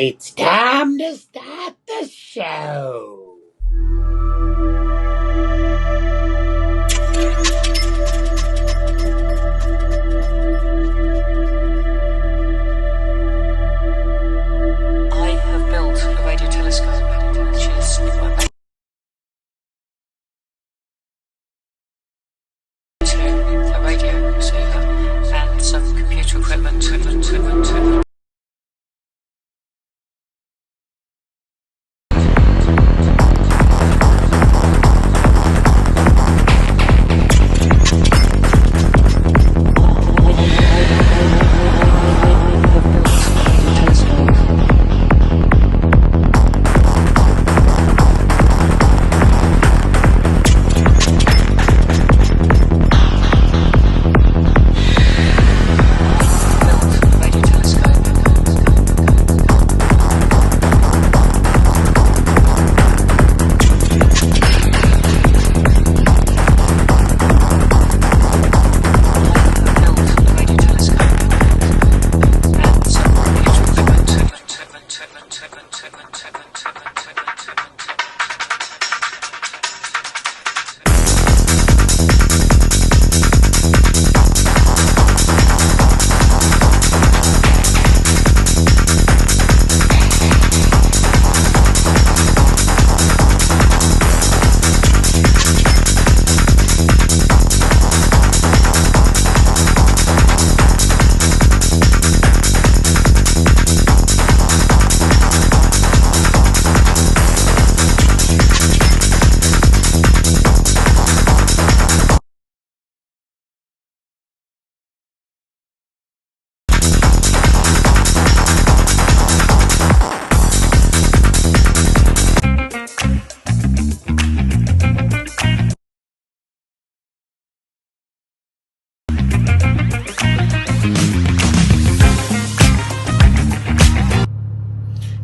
It's time to start the show. I have built a radio telescope, which is my base to a radio receiver and some computer equipment.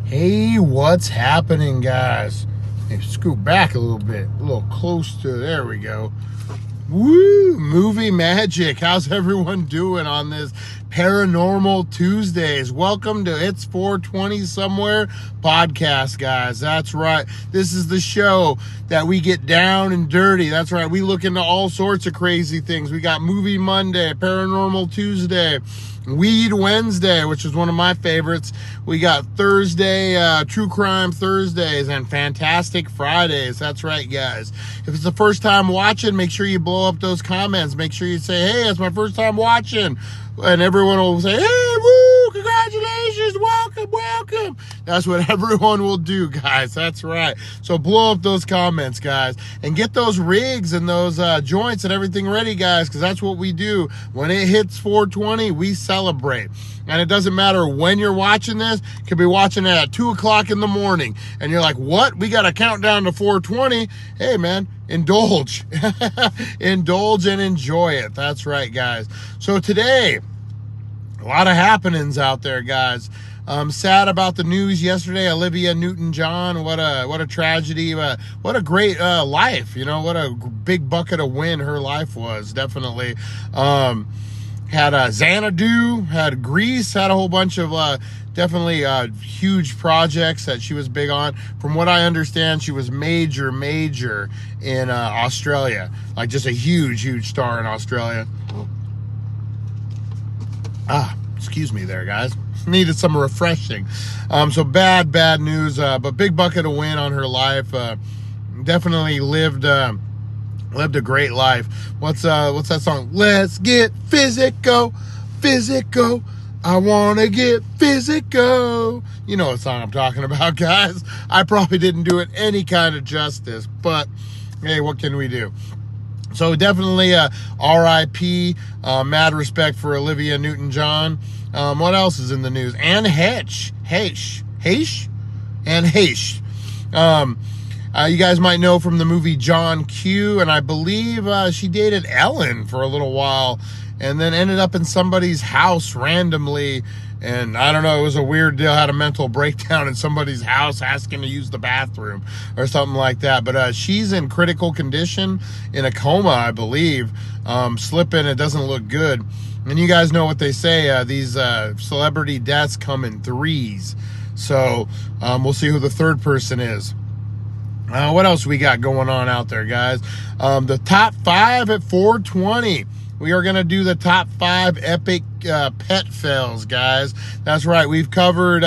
Hey, what's happening, guys? Maybe scoot back a little close to, there we go. Woo, movie magic. How's everyone doing on this Paranormal Tuesdays? Welcome to It's 420 Somewhere podcast, guys. That's right. This is the show that we get down and dirty. That's right. We look into all sorts of crazy things. We got Movie Monday, Paranormal Tuesday, Weed Wednesday, which is one of my favorites. We got Thursday, True Crime Thursdays, and Fantastic Fridays. That's right, guys. If it's the first time watching, make sure you blow up those comments. Make sure you say, hey, it's my first time watching. And everyone will say, hey, woo, congratulations, welcome. That's what everyone will do, guys. That's right. So blow up those comments, guys. And get those rigs and those joints and everything ready, guys, because that's what we do. When it hits 420, we celebrate. And it doesn't matter when you're watching this. You could be watching it at 2 o'clock in the morning. And you're like, what? We got to count down to 420. Hey, man, indulge. Indulge and enjoy it. That's right, guys. So today, a lot of happenings out there, guys. I'm sad about the news yesterday. Olivia Newton-John, what a tragedy. What a great life. You know, what a big bucket of win her life was, definitely. Had Xanadu, had Grease, had a whole bunch of definitely huge projects that she was big on. From what I understand, she was major in Australia. Like just a huge star in Australia. Excuse me there, guys. Needed some refreshing. So bad news, but big bucket of win on her life. Definitely lived a great life. What's that song? Let's get physical. I want to get physical. You know what song I'm talking about, guys. I probably didn't do it any kind of justice, but hey, what can we do? So definitely R.I.P. Mad respect for Olivia Newton-John. What else is in the news? Anne Heche. You guys might know from the movie John Q, and I believe she dated Ellen for a little while and then ended up in somebody's house randomly. And I don't know, it was a weird deal. Had a mental breakdown in somebody's house asking to use the bathroom or something like that. But she's in critical condition, in a coma, I believe. Slipping, it doesn't look good. And you guys know what they say, these celebrity deaths come in threes. So we'll see who the third person is. What else we got going on out there, guys? The top 5 at 420. We are going to do the top 5 epic pet fails, guys. That's right. We've covered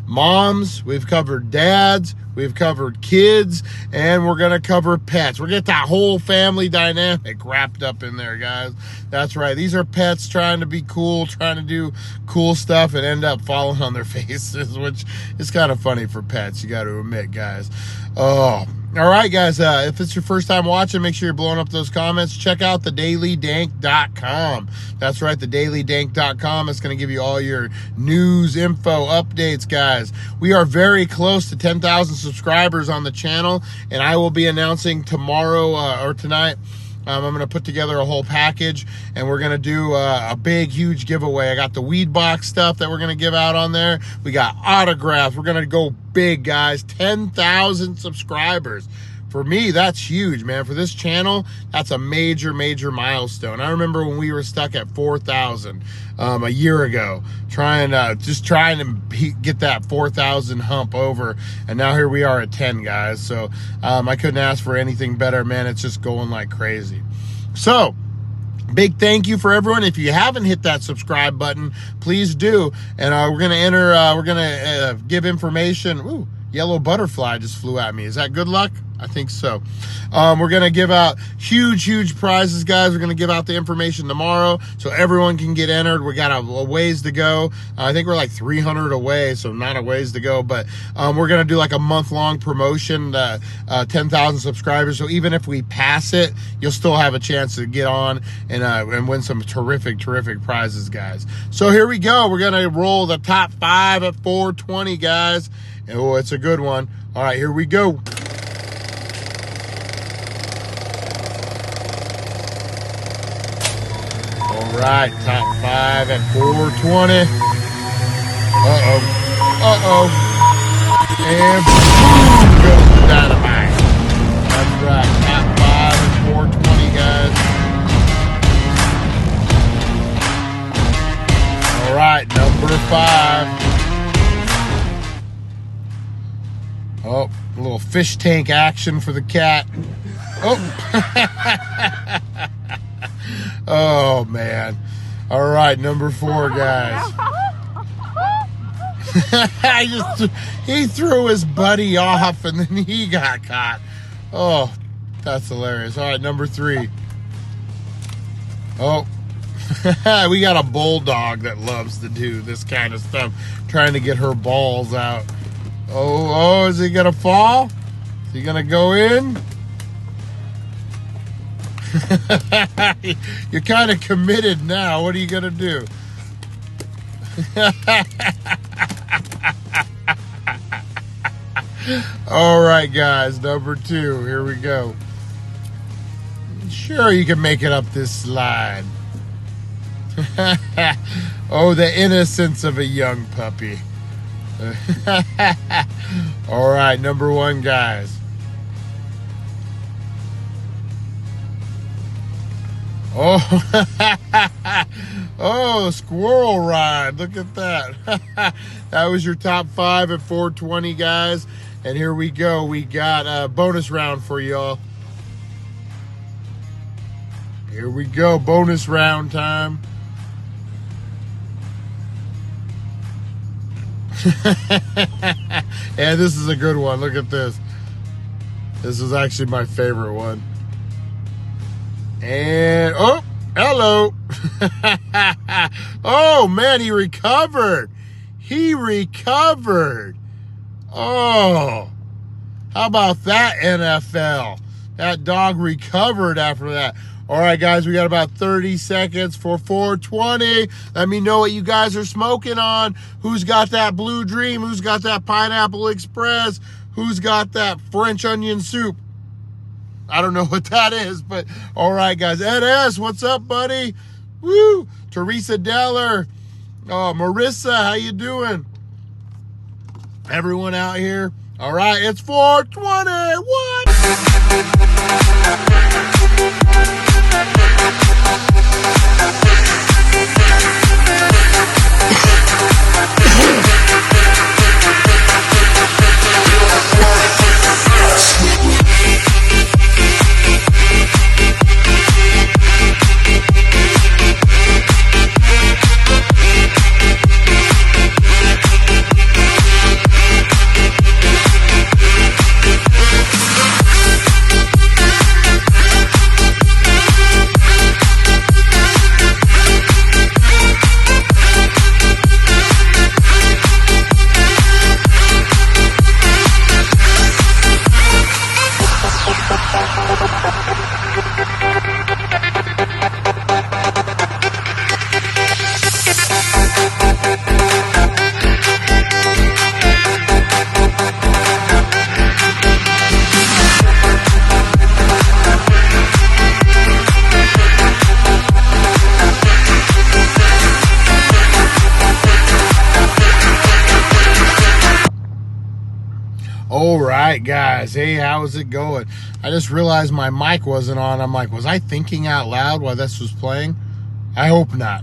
moms, we've covered dads, we've covered kids, and we're going to cover pets. We're going to get that whole family dynamic wrapped up in there, guys. That's right. These are pets trying to be cool, trying to do cool stuff, and end up falling on their faces, which is kind of funny for pets, you got to admit, guys. Oh, all right, guys. If it's your first time watching, make sure you're blowing up those comments. Check out thedailydank.com. That's right, thedailydank.com. It's going to give you all your news, info, updates, guys. We are very close to 10,000 subscribers on the channel, and I will be announcing tomorrow or tonight. I'm going to put together a whole package, and we're going to do a big, huge giveaway. I got the weed box stuff that we're going to give out on there. We got autographs. We're going to go big, guys. 10,000 subscribers. For me, that's huge, man. For this channel, that's a major, major milestone. I remember when we were stuck at 4,000 a year ago, trying to get that 4,000 hump over, and now here we are at 10, guys. So I couldn't ask for anything better, man. It's just going like crazy. So big thank you for everyone. If you haven't hit that subscribe button, please do. And we're gonna give information. Ooh, yellow butterfly just flew at me. Is that good luck? I think so. We're going to give out huge, huge prizes, guys. We're going to give out the information tomorrow so everyone can get entered. We got a ways to go. I think we're like 300 away, so not a ways to go. But we're going to do like a month-long promotion, 10,000 subscribers. So even if we pass it, you'll still have a chance to get on and win some terrific, terrific prizes, guys. So here we go. We're going to roll the top 5 at 420, guys. Oh, it's a good one. All right, here we go. All right, top 5 at 420. Uh-oh. Uh-oh. And boom goes the dynamite. That's right, top 5 at 420, guys. All right, number 5. Oh, a little fish tank action for the cat. Oh. Oh, man. All right, number 4, guys. He threw his buddy off, and then he got caught. Oh, that's hilarious. All right, number 3. Oh, we got a bulldog that loves to do this kind of stuff, trying to get her balls out. Oh, is he going to fall? Is he going to go in? You're kind of committed now. What are you going to do? All right, guys. Number 2. Here we go. Sure, you can make it up this slide. Oh, the innocence of a young puppy. All right, number 1, guys. Oh, oh, squirrel ride. Look at that. That was your top 5 at 420, guys. And here we go. We got a bonus round for y'all. Here we go. Bonus round time. And this is a good one. Look at this. This is actually my favorite one. And, oh, hello. Oh, man, he recovered. He recovered. Oh, how about that, NFL? That dog recovered after that. All right, guys, we got about 30 seconds for 420. Let me know what you guys are smoking on. Who's got that Blue Dream? Who's got that Pineapple Express? Who's got that French onion soup? I don't know what that is, but all right, guys. Ed S., what's up, buddy? Woo! Teresa Deller. Oh, Marissa, how you doing? Everyone out here. All right, it's 420. What? right, guys. Hey, how's it going? I just realized my mic wasn't on. I'm like, was I thinking out loud while this was playing? I hope not.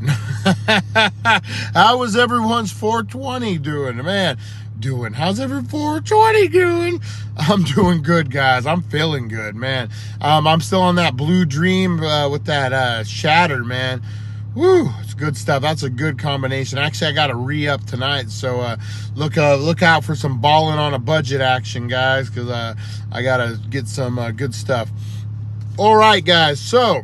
How was everyone's 420 doing? Man, how's every 420 doing? I'm doing good, guys. I'm feeling good, man. I'm still on that blue dream with that shatter, man. Woo, it's good stuff. That's a good combination. Actually, I got to re-up tonight, so look out for some balling on a budget action, guys, because I got to get some good stuff. All right, guys, so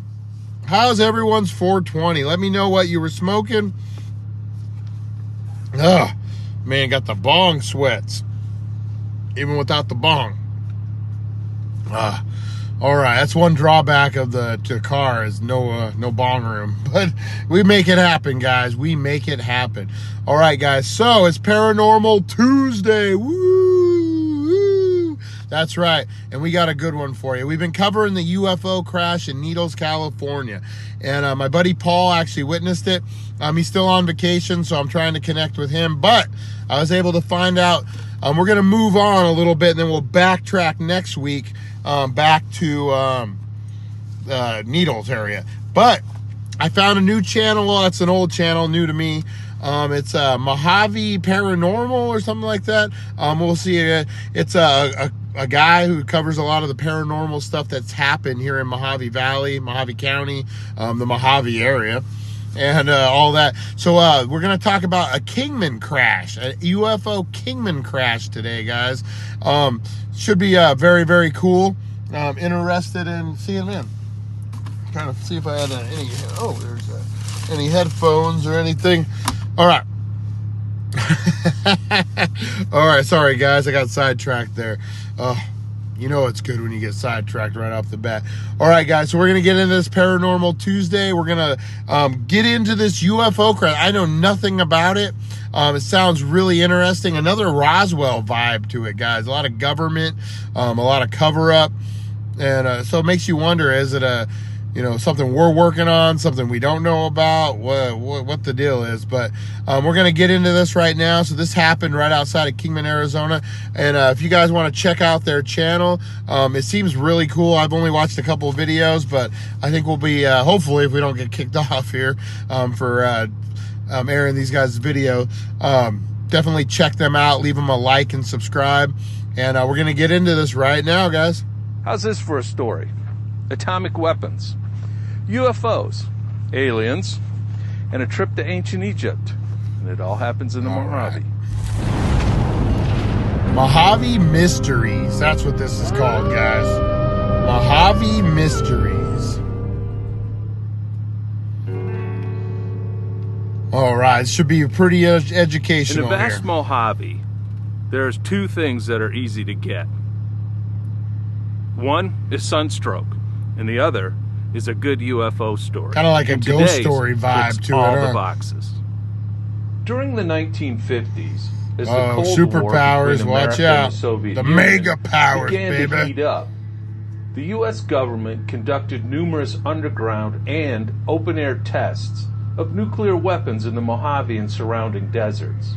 how's everyone's 420? Let me know what you were smoking. Ugh, man, got the bong sweats, even without the bong. All right, that's one drawback of the car is no bong room, but we make it happen, guys. We make it happen. All right, guys. So it's Paranormal Tuesday. Woo! That's right, and we got a good one for you. We've been covering the UFO crash in Needles, California, and my buddy Paul actually witnessed it. He's still on vacation, so I'm trying to connect with him, but I was able to find out. We're gonna move on a little bit, and then we'll backtrack next week. Back to Needles area. But I found a new channel. Well, it's an old channel, new to me. It's Mojave Paranormal or something like that. We'll see. It's a guy who covers a lot of the paranormal stuff that's happened here in Mojave Valley, Mojave County, the Mojave area, and all that. So we're going to talk about a KINGMAN crash, a UFO KINGMAN crash today, guys. Should be very, very cool. Interested in seeing them. Trying to see if I had any headphones or anything. All right. All right, sorry, guys. I got sidetracked there. You know it's good when you get sidetracked right off the bat. All right, guys, so we're going to get into this Paranormal Tuesday. We're going to get into this UFO crash. I know nothing about it. It sounds really interesting. Another Roswell vibe to it, guys. A lot of government, a lot of cover-up. And so it makes you wonder, is it something we're working on, something we don't know about, what the deal is. But we're going to get into this right now. So this happened right outside of Kingman, Arizona. And if you guys want to check out their channel, it seems really cool. I've only watched a couple of videos, but I think we'll be, hopefully, if we don't get kicked off here for airing these guys' video, definitely check them out. Leave them a like and subscribe. And we're going to get into this right now, guys. How's this for a story? Atomic weapons, UFOs, aliens, and a trip to ancient Egypt. And it all happens in the Mojave. Mojave Mysteries. That's what this is called, guys. Mojave Mysteries. All right, it should be pretty educational in the vast here. Mojave, there's two things that are easy to get. One is sunstroke, and the other is a good UFO story. Kind of like a ghost story vibe to it. All the boxes. During the 1950s, as the Cold superpowers, War watch between America out. and the Soviet The Union mega powers, began baby. to heat up, the U.S. government conducted numerous underground and open-air tests of nuclear weapons in the Mojave and surrounding deserts.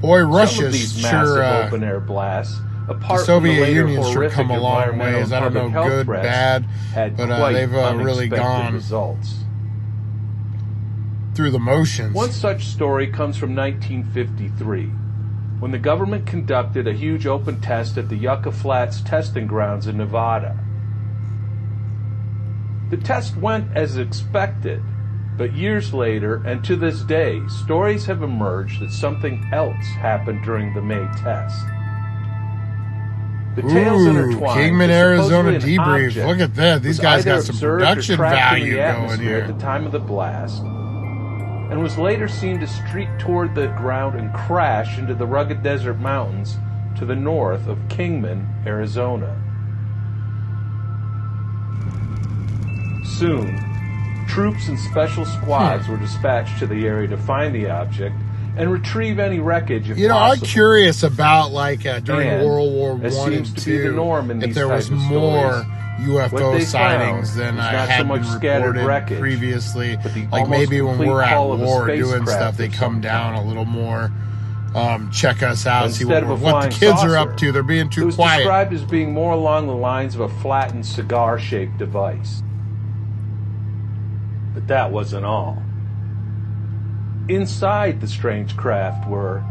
Boy, Some of Russia's these massive sure. open-air blasts, apart The Soviet from the later Union's sure horrific come a long environmental ways. I don't know, and public health good, threats, bad, had but quite they've really unexpected gone results. through the motions. One such story comes from 1953, when the government conducted a huge open test at the Yucca Flats testing grounds in Nevada. The test went as expected, but years later, and to this day, stories have emerged that something else happened during the May test. The tales intertwine. Kingman, Arizona debrief. Object Look at that. These guys got some observed or production trapped in value the going atmosphere here. at the time of the blast, and was later seen to streak toward the ground and crash into the rugged desert mountains to the north of Kingman, Arizona. Soon, troops and special squads were dispatched to the area to find the object and retrieve any wreckage if possible. I'm curious about during And, World War as I seems and to be the II, norm in if these there was types of more stories, what UFO they sightings found than was I not so had much been scattered reported wreckage, previously. but the Like almost maybe when complete we're at hull of a war doing spacecraft stuff, they of come some down kind. a little more check us out, see Instead what of a the flying kids are saucer, up to. They're being it too was quiet. described as being more along the lines of a flattened cigar-shaped device. But that wasn't all. Inside the strange craft were,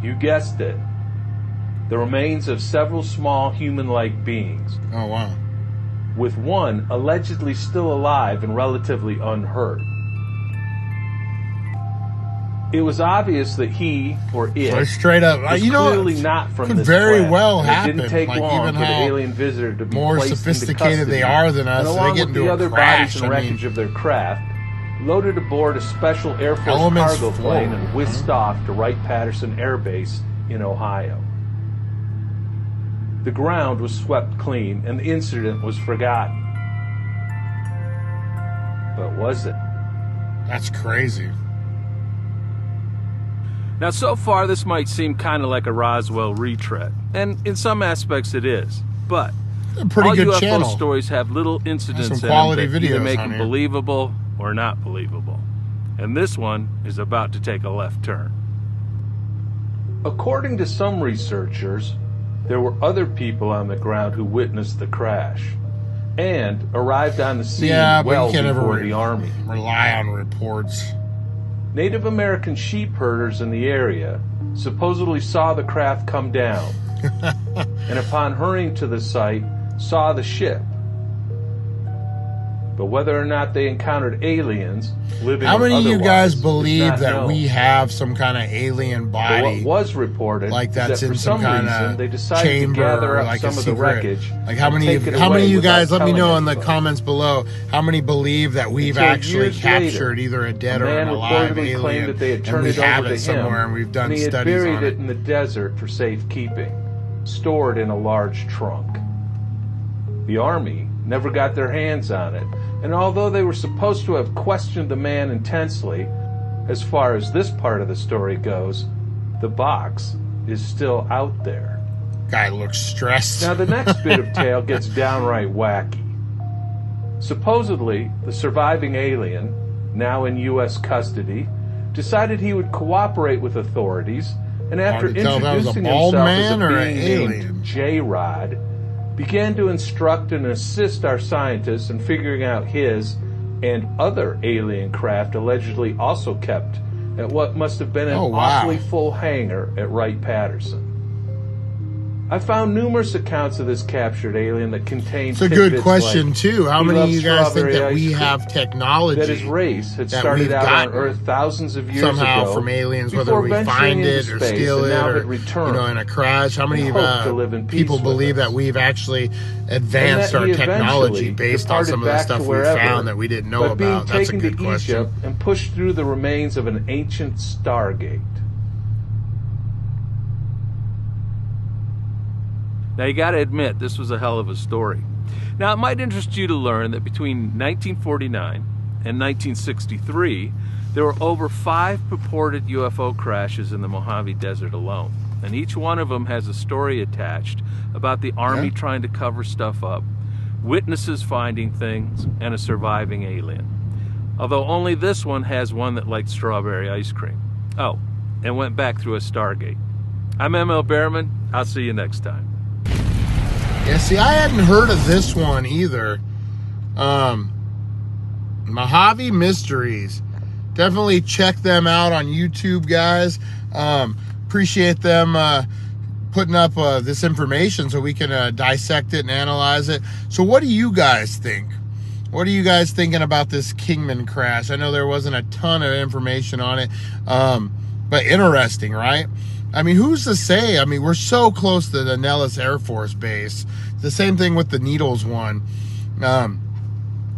you guessed it, the remains of several small human-like beings, Oh, wow. with one allegedly still alive and relatively unhurt. It was obvious that he or it So straight up, was clearly not from could this very planet. well And happen. It didn't take Like, long even for the how alien visitor to be more placed sophisticated into they custody, are than us, and so they along get with into the a other crash. bodies and I mean, wreckage of their craft, loaded aboard a special Air Force Elements cargo plane forward. and whisked off to Wright-Patterson Air Base in Ohio. The ground was swept clean, and the incident was forgotten. But was it? that's crazy. Now, so far, this might seem kind of like a Roswell retread, and in some aspects it is. But A pretty all good UFO channel. stories have little incidents Some in them quality that either videos make on them here. believable or not believable. And this one is about to take a left turn. According to some researchers, there were other people on the ground who witnessed the crash and arrived on the scene Yeah, but well you can't before ever the Army. rely on reports. Native American sheep herders in the area supposedly saw the craft come down and upon hurrying to the site saw the ship. But whether or not they encountered aliens, living How or many of you otherwise, guys is believe not that known. we have some kind of alien But body? what was reported Like is that's that for in some kind reason they of decided chamber to gather or up like some a of the secret. wreckage. Like how and many take it of away you without guys, let me telling know in the anybody. comments below, how many believe that we've Until actually years captured later, either a dead a or man an alive reportedly alien, claimed that they had and turned we it have over it to somewhere him, and we've done and he had studies buried on it it. in the desert for safekeeping, stored in a large trunk. The Army never got their hands on it, and although they were supposed to have questioned the man intensely, as far as this part of the story goes, the box is still out there. Guy looks stressed. Now the next bit of tale gets downright wacky. Supposedly, the surviving alien, now in U.S. custody, decided he would cooperate with authorities, and after Hard to tell if that was a introducing bald himself as man a or an being alien. named J-Rod, began to instruct and assist our scientists in figuring out his and other alien craft allegedly also kept at what must have been an Oh, wow. awfully full hangar at Wright-Patterson. I found numerous accounts of this captured alien that contained It's a good tidbits question like, too. How he many of loved you guys think strawberry that ice we cream, have technology that his race had that started we've out on gotten Earth thousands of years somehow ago from aliens, whether before we venturing find into it or space steal and it now or had returned in a crash? How many and hoped to live in peace people with believe us. that we've actually advanced And our that he technology eventually based on departed some of the back stuff to we wherever found that we didn't know by being about? That's a taken good to question. Egypt and pushed through the remains of an ancient Stargate. Now, you got to admit, this was a hell of a story. Now, it might interest you to learn that between 1949 and 1963, there were over 5 purported UFO crashes in the Mojave Desert alone. And each one of them has a story attached about the Army trying to cover stuff up, witnesses finding things, and a surviving alien. Although only this one has one that liked strawberry ice cream. Oh, and went back through a Stargate. I'm ML Behrman. I'll see you next time. Yeah, see, I hadn't heard of this one either. Mojave Mysteries. Definitely check them out on YouTube, guys. Appreciate them putting up this information so we can dissect it and analyze it. So what do you guys think? What are you guys thinking about this KINGMAN crash? I know there wasn't a ton of information on it, but interesting, right? I mean, who's to say? I mean, we're so close to the Nellis Air Force Base. The same thing with the Needles one.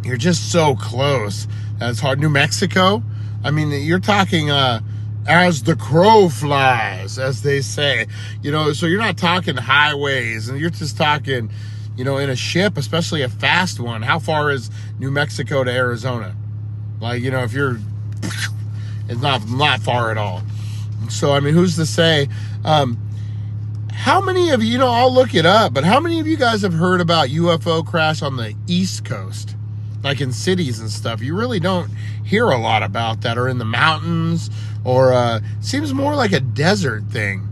You're just so close. It's hard. New Mexico? I mean, you're talking as the crow flies, as they say. You know, so you're not talking highways, and you're just talking, you know, in a ship, especially a fast one. How far is New Mexico to Arizona? Like, you know, if you're... It's not far at all. So, I mean, who's to say? How many of you know, I'll look it up, but how many of you guys have heard about UFO crash on the East Coast? Like in cities and stuff. You really don't hear a lot about that, or in the mountains, or seems more like a desert thing,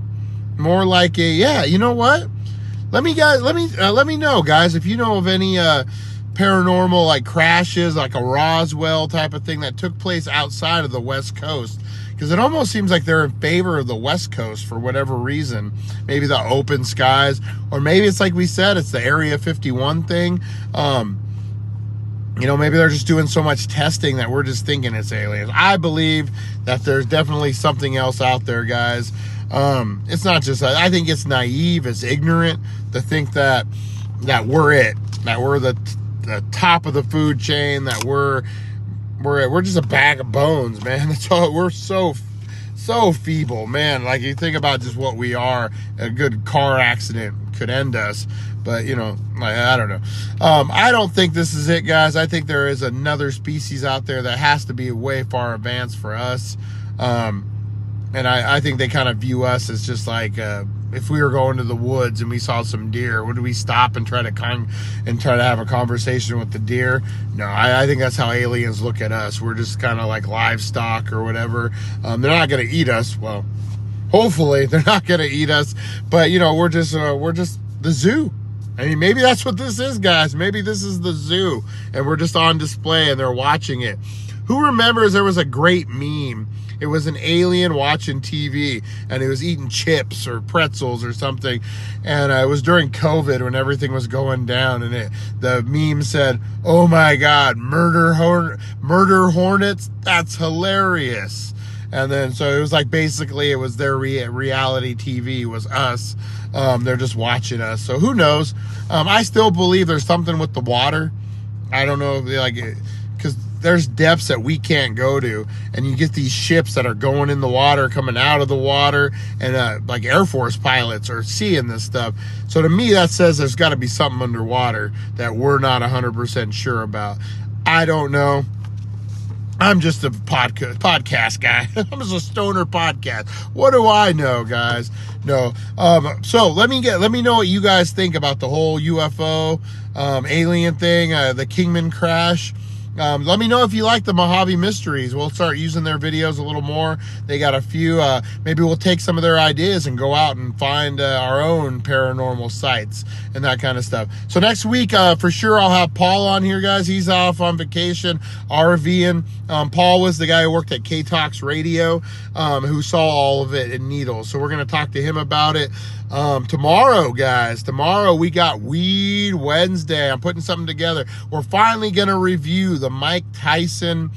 more like a, yeah, you know what? Let me know, guys, if you know of any paranormal like crashes, like a Roswell type of thing that took place outside of the West Coast, because it almost seems like they're in favor of the West Coast for whatever reason. Maybe the open skies, or maybe it's like we said, it's the Area 51 thing. You know, maybe they're just doing so much testing that we're just thinking it's aliens. I believe that there's definitely something else out there, guys. It's not just, I think it's naive, it's ignorant to think that we're it, that we're the top of the food chain, that we're just a bag of bones, man. That's all. We're so feeble, man. Like, you think about just what we are. A good car accident could end us, but you know, like, I don't know. I don't think this is it, guys. I think there is another species out there that has to be way far advanced for us. And I think they kind of view us as just like, if we were going to the woods and we saw some deer, would we stop and try to have a conversation with the deer? No, I think that's how aliens look at us. We're just kind of like livestock or whatever. They're not going to eat us. Well, hopefully they're not going to eat us. But you know, we're just the zoo. I mean, maybe that's what this is, guys. Maybe this is the zoo, and we're just on display and they're watching it. Who remembers there was a great meme? It was an alien watching TV, and he was eating chips or pretzels or something. And it was during COVID when everything was going down. And the meme said, "Oh my God, murder hornets? That's hilarious." And then, so it was like, basically it was their reality TV was us. They're just watching us. So who knows? I still believe there's something with the water. I don't know if they like it, because there's depths that we can't go to, and you get these ships that are going in the water, coming out of the water, and like Air Force pilots are seeing this stuff. So to me, that says there's got to be something underwater that we're not 100% sure about. I don't know. I'm just a podcast guy. I'm just a stoner podcast. What do I know, guys? No. So let me know what you guys think about the whole UFO alien thing, the KINGMAN crash. Let me know if you like the Mojave Mysteries. We'll start using their videos a little more. They got a few. Maybe we'll take some of their ideas and go out and find our own paranormal sites and that kind of stuff. So next week, for sure, I'll have Paul on here, guys. He's off on vacation, RVing. Paul was the guy who worked at K-Talks Radio, who saw all of it in Needles. So we're going to talk to him about it. Tomorrow, guys, we got Weed Wednesday. I'm putting something together. We're finally going to review the Mike Tyson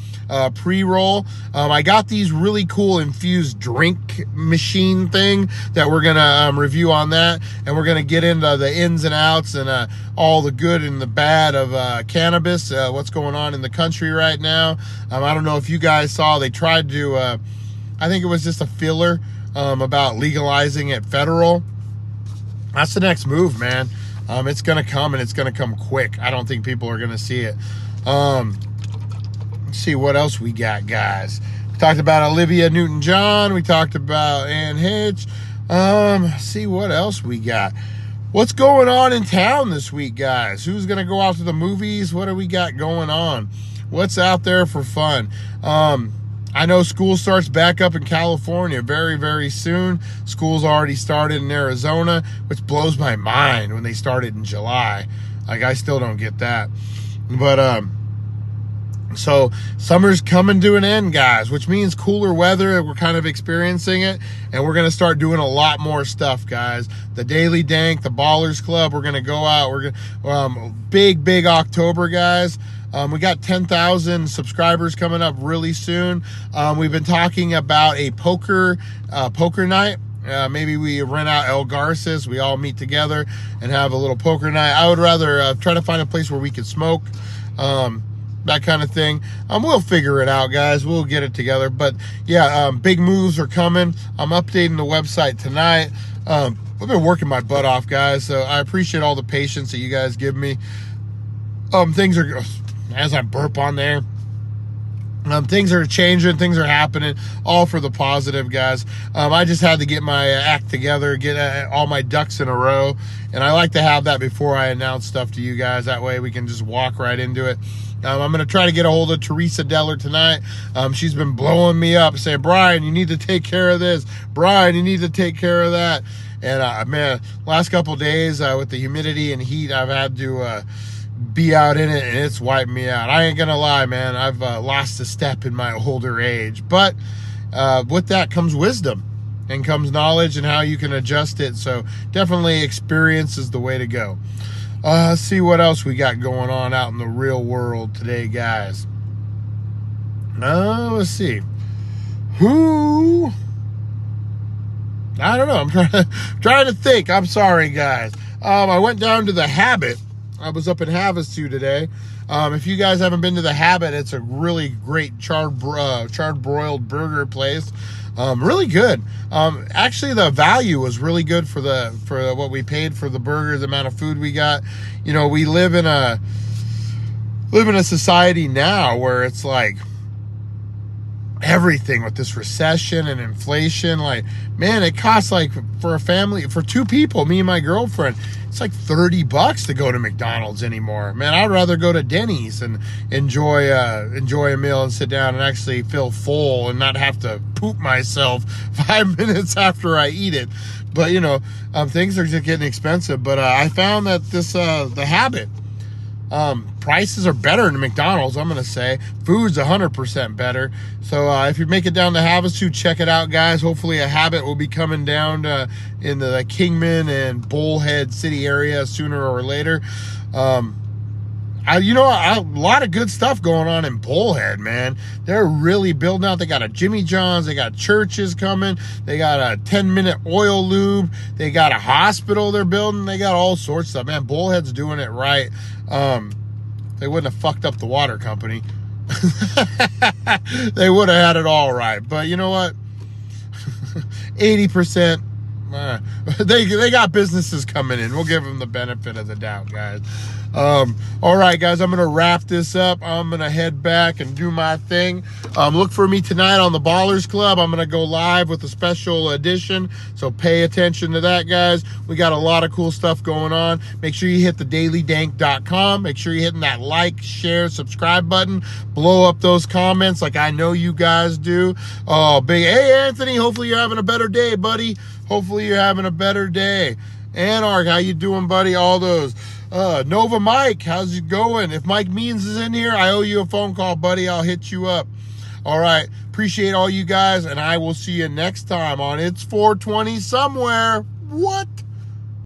pre-roll. I got these really cool infused drink machine thing that we're going to review on that. And we're going to get into the ins and outs and all the good and the bad of cannabis, what's going on in the country right now. I don't know if you guys saw, they tried to, I think it was just a filler about legalizing it federal. That's the next move, man. It's going to come, and it's going to come quick. I don't think people are going to see it. Let's see what else we got, guys. We talked about Olivia Newton-John. We talked about Ann Hitch. See what else we got. What's going on in town this week, guys? Who's going to go out to the movies? What do we got going on? What's out there for fun? I know school starts back up in California very, very soon. School's already started in Arizona, which blows my mind when they started in July. Like, I still don't get that. But, so summer's coming to an end, guys, which means cooler weather. We're kind of experiencing it, and we're going to start doing a lot more stuff, guys. The Daily Dank, the Ballers Club, we're going to go out. We're going to, big October, guys. We got 10,000 subscribers coming up really soon. We've been talking about a poker night. Maybe we rent out El Garces. We all meet together and have a little poker night. I would rather try to find a place where we can smoke, that kind of thing. We'll figure it out, guys. We'll get it together. But yeah, big moves are coming. I'm updating the website tonight. I've been working my butt off, guys. So I appreciate all the patience that you guys give me. Things are, as I burp on there, things are changing, things are happening, all for the positive, guys. I just had to get my act together, get all my ducks in a row, and I like to have that before I announce stuff to you guys. That way we can just walk right into it. I'm going to try to get a hold of Teresa Deller tonight. She's been blowing me up, saying, Brian, you need to take care of this. Brian, you need to take care of that. And, man, last couple of days with the humidity and heat, I've had to be out in it, and it's wiped me out. I ain't going to lie, man. I've lost a step in my older age. But with that comes wisdom and comes knowledge and how you can adjust it. So definitely experience is the way to go. Let's see what else we got going on out in the real world today, guys. Let's see. Who? I don't know. I'm trying to think. I'm sorry, guys. I went down to the Habit. I was up in Havasu today. If you guys haven't been to the Habit, it's a really great charred broiled burger place. Really good. Actually, the value was really good for what we paid for the burger, the amount of food we got. You know, we live in a society now where it's like everything with this recession and inflation. Like, man, it costs like for a family, for two people, me and my girlfriend, it's like $30 to go to McDonald's anymore. Man, I'd rather go to Denny's and enjoy a meal and sit down and actually feel full and not have to poop myself 5 minutes after I eat it. But you know, things are just getting expensive. But I found that the Habit, prices are better than McDonald's. I'm gonna say food's 100% better. So if you make it down to Havasu, check it out, guys. Hopefully a Habit will be coming down in the Kingman and Bullhead City area sooner or later. A lot of good stuff going on in Bullhead, man. They're really building out. They got a Jimmy John's. They got churches coming. They got a 10-minute oil lube. They got a hospital they're building. They got all sorts of stuff, man. Bullhead's doing it right. They wouldn't have fucked up the water company. They would have had it all right. But you know what? 80%. They got businesses coming in. We'll give them the benefit of the doubt, guys. All right, guys, I'm going to wrap this up. I'm going to head back and do my thing. Look for me tonight on the Ballers Club. I'm going to go live with a special edition, so pay attention to that, guys. We got a lot of cool stuff going on. Make sure you hit the dailydank.com. Make sure you're hitting that like, share, subscribe button. Blow up those comments like I know you guys do. Oh, big. Hey, Anthony, hopefully you're having a better day, buddy. Hopefully you're having a better day. Anarch, how you doing, buddy? All those. Nova Mike, how's it going? If Mike Means is in here, I owe you a phone call, buddy. I'll hit you up. All right. Appreciate all you guys, and I will see you next time on It's 420 Somewhere. What?